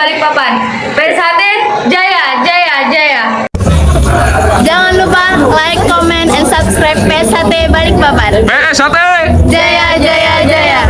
Balikpapan. PSHT Jaya, Jaya, Jaya. Jangan lupa like, comment, and subscribe PSHT Balikpapan. PSHT Jaya, Jaya, Jaya.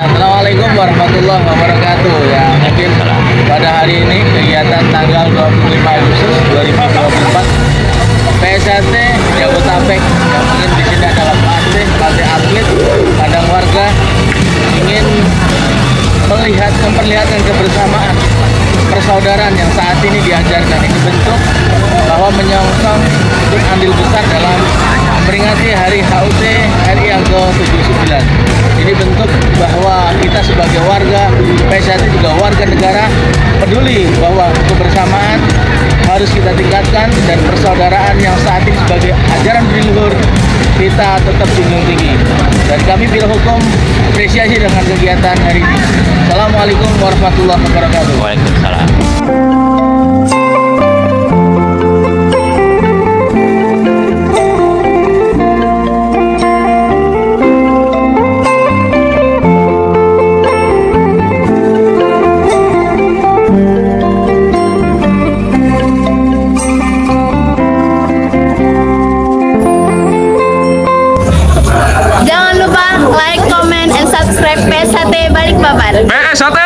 Assalamualaikum warahmatullahi wabarakatuh. Ya, mungkin pada hari ini kegiatan tanggal 25 Agustus 2024 PSHT Jabodetabek, yang mungkin di sini adalah pelatih atlet, padang warga ingin memperlihatkan kebersamaan, persaudaraan yang saat ini diajarkan. Ini bentuk bahwa menyongsong untuk andil besar dalam memperingati Hari HUT RI yang ke-79. Ini bentuk bahwa kita sebagai warga PSHT juga warga negara peduli bahwa kebersamaan harus kita tingkatkan dan persaudaraan yang saat ini sebagai ajaran leluhur kita tetap junjung tinggi. Dan kami Biro Hukum apresiasi dengan kegiatan hari ini. Assalamualaikum warahmatullahi wabarakatuh. Waalaikumsalam. Jangan lupa like, comment, and subscribe PSHT Balikpapan. PSHT